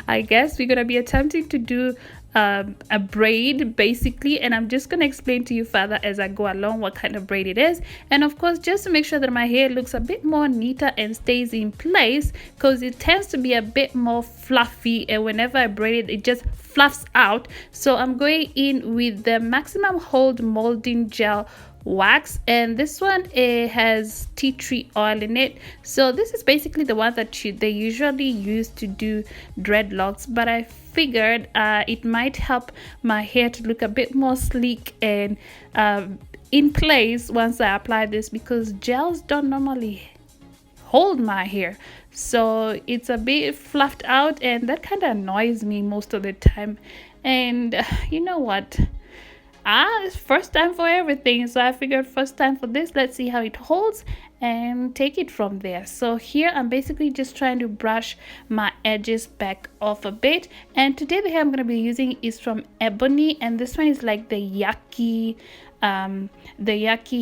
I guess we're gonna be attempting to do a braid basically, and I'm just gonna explain to you further as I go along what kind of braid it is. And of course, just to make sure that my hair looks a bit more neater and stays in place, because it tends to be a bit more fluffy, and whenever I braid it, it just fluffs out. So I'm going in with the maximum hold molding gel wax, and this one, it has tea tree oil in it. So this is basically the one that they usually use to do dreadlocks, but I figured it might help my hair to look a bit more sleek and in place once I apply this, because gels don't normally hold my hair, so it's a bit fluffed out, and that kind of annoys me most of the time. And you know what, it's first time for everything, so I figured first time for this, let's see how it holds and take it from there. So here I'm basically just trying to brush my edges back off a bit, and today the hair I'm going to be using is from Ebony, and this one is like the yucky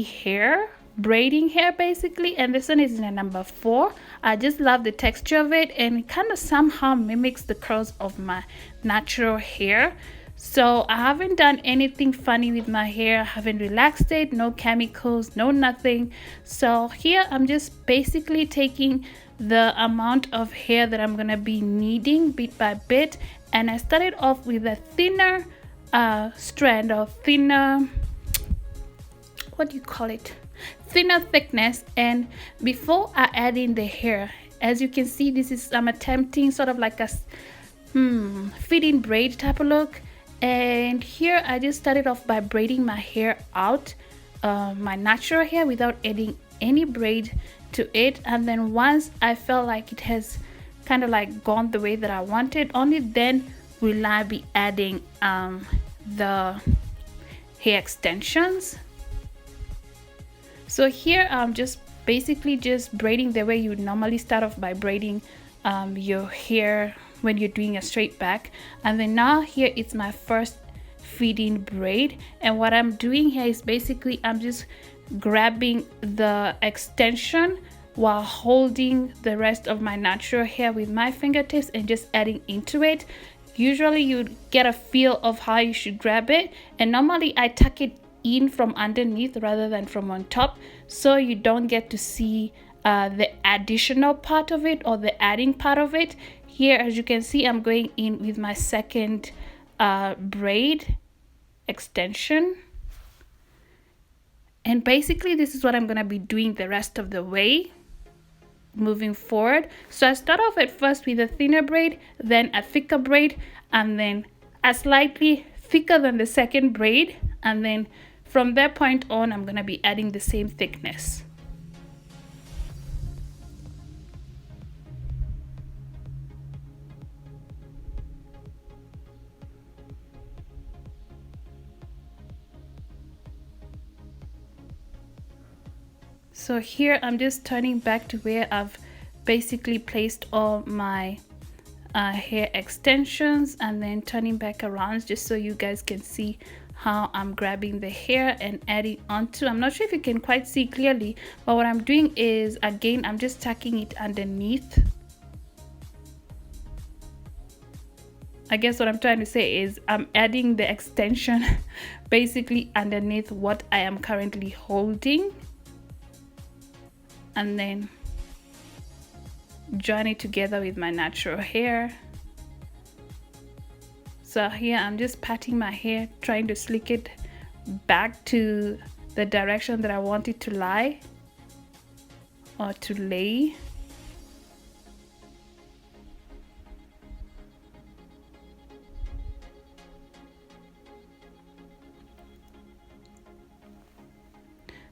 hair, braiding hair basically, and this one is in a number 4. I just love the texture of it, and it kind of somehow mimics the curls of my natural hair. So I haven't done anything funny with my hair, I haven't relaxed it, no chemicals, no nothing. So here I'm just basically taking the amount of hair that I'm gonna be needing bit by bit, and I started off with a thinner strand of thinner, what do you call it, thinner thickness. And before I add in the hair, as you can see, this is, I'm attempting sort of like a fitting braid type of look. And here I just started off by braiding my hair out, my natural hair, without adding any braid to it. And then once I felt like it has kind of like gone the way that I wanted, only then will I be adding the hair extensions. So here I'm just basically just braiding the way you would normally start off by braiding your hair when you're doing a straight back. And then now here it's my first feeding braid, and what I'm doing here is basically I'm just grabbing the extension while holding the rest of my natural hair with my fingertips and just adding into it. Usually you'd get a feel of how you should grab it, and normally I tuck it in from underneath rather than from on top, so you don't get to see the additional part of it or the adding part of it. Here, as you can see, I'm going in with my second braid extension, and basically this is what I'm gonna be doing the rest of the way moving forward. So I start off at first with a thinner braid, then a thicker braid, and then a slightly thicker than the second braid, and then from that point on I'm gonna be adding the same thickness. So here I'm just turning back to where I've basically placed all my hair extensions, and then turning back around just so you guys can see how I'm grabbing the hair and adding onto. I'm not sure if you can quite see clearly, but what I'm doing is, again, I'm just tucking it underneath. I guess what I'm trying to say is I'm adding the extension basically underneath what I am currently holding, and then join it together with my natural hair. So here I'm just patting my hair, trying to slick it back to the direction that I want it to lie or to lay.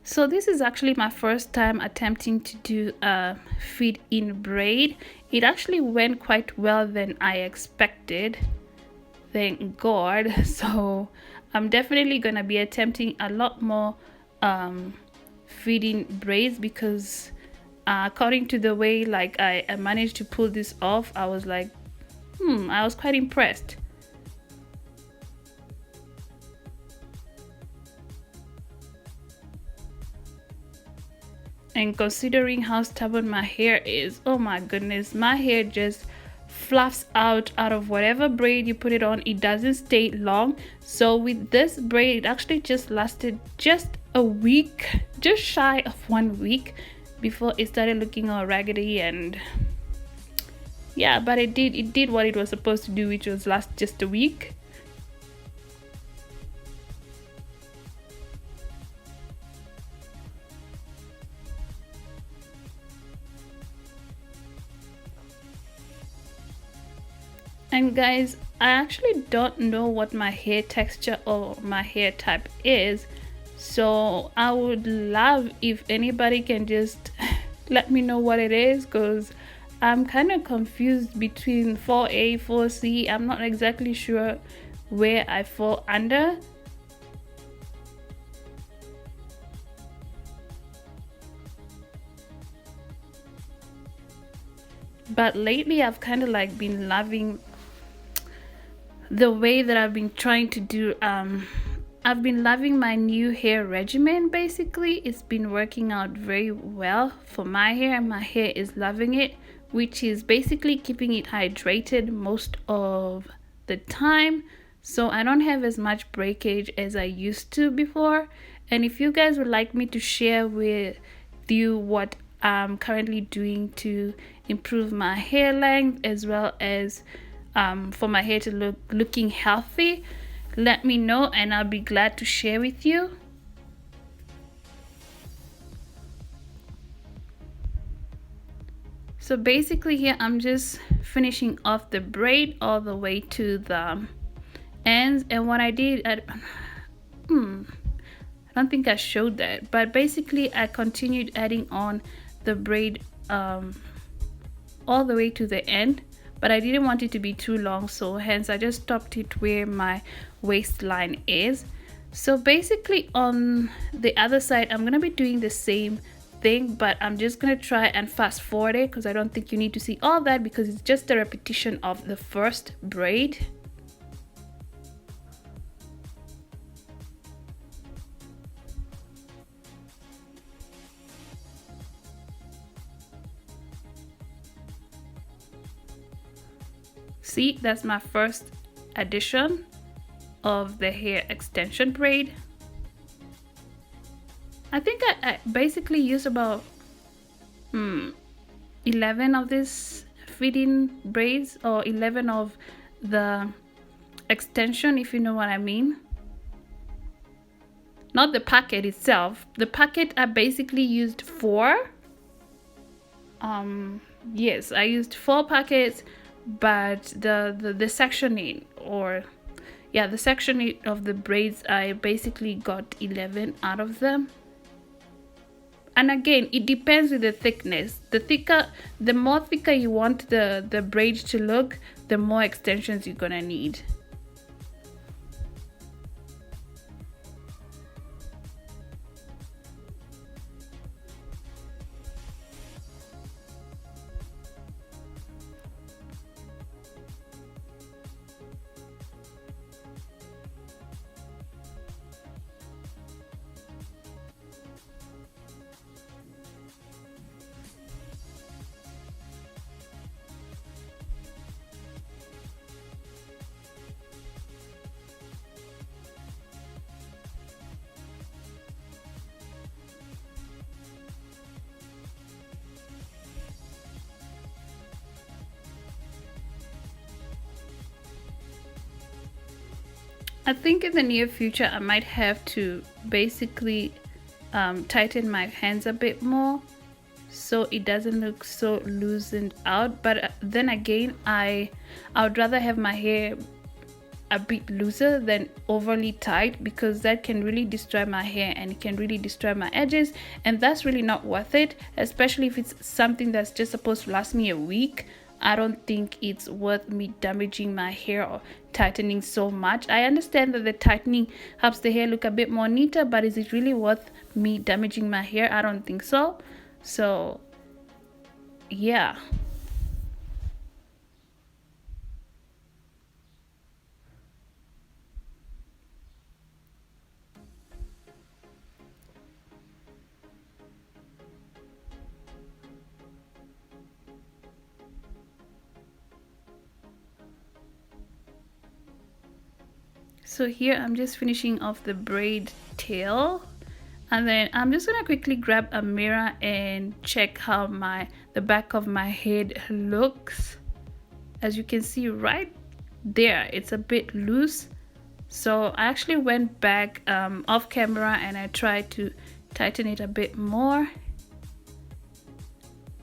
So this is actually my first time attempting to do a feed in braid. It actually went quite well than I expected, thank God. So I'm definitely gonna be attempting a lot more feeding braids, because according to the way like I managed to pull this off, I was like, I was quite impressed. And considering how stubborn my hair is, oh my goodness, my hair just fluffs out of whatever braid you put it on. It doesn't stay long. So with this braid, it actually just lasted just a week, just shy of 1 week, before it started looking all raggedy. And yeah, but it did what it was supposed to do, which was last just a week. And guys, I actually don't know what my hair texture or my hair type is, so I would love if anybody can just let me know what it is, because I'm kind of confused between 4A, 4C. I'm not exactly sure where I fall under. But lately I've kind of like been loving the way that I've been trying to do. I've been loving my new hair regimen. Basically, it's been working out very well for my hair, and my hair is loving it, which is basically keeping it hydrated most of the time, so I don't have as much breakage as I used to before. And if you guys would like me to share with you what I'm currently doing to improve my hair length, as well as for my hair to looking healthy, let me know and I'll be glad to share with you. So basically here I'm just finishing off the braid all the way to the ends. And what I did, I don't think I showed that, but basically I continued adding on the braid all the way to the end, but I didn't want it to be too long, so hence I just stopped it where my waistline is. So basically on the other side I'm gonna be doing the same thing, but I'm just gonna try and fast forward it because I don't think you need to see all that, because it's just a repetition of the first braid. See, that's my first addition of the hair extension braid. I think I basically used about 11 of these fitting braids, or 11 of the extension, if you know what I mean. Not the packet itself. The packet I basically used 4. Yes, I used 4 packets, but the sectioning, or yeah, the sectioning of the braids, I basically got 11 out of them. And again, it depends with the thickness. The more thicker you want the braid to look, the more extensions you're gonna need. I think in the near future I might have to basically tighten my hands a bit more so it doesn't look so loosened out. But then again, I would rather have my hair a bit looser than overly tight, because that can really destroy my hair and it can really destroy my edges, and that's really not worth it, especially if it's something that's just supposed to last me a week. I don't think it's worth me damaging my hair or tightening so much. I understand that the tightening helps the hair look a bit more neater, but is it really worth me damaging my hair? I don't think so. So yeah. So here I'm just finishing off the braid tail, and then I'm just gonna quickly grab a mirror and check how the back of my head looks. As you can see right there, it's a bit loose, so I actually went back off camera and I tried to tighten it a bit more.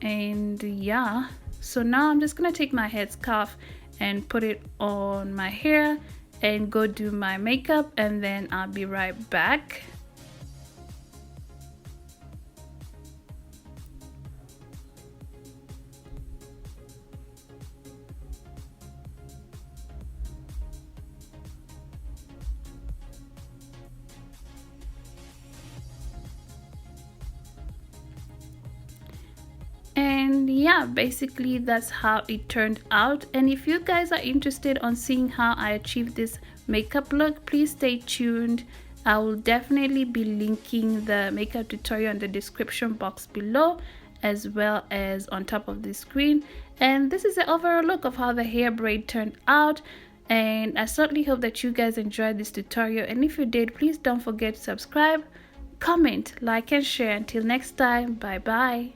And yeah, so now I'm just gonna take my headscarf and put it on my hair and go do my makeup, and then I'll be right back. And yeah, basically that's how it turned out. And if you guys are interested on seeing how I achieved this makeup look, please stay tuned. I will definitely be linking the makeup tutorial in the description box below, as well as on top of the screen. And this is the overall look of how the hair braid turned out, and I certainly hope that you guys enjoyed this tutorial. And if you did, please don't forget to subscribe, comment, like and share. Until next time, bye bye.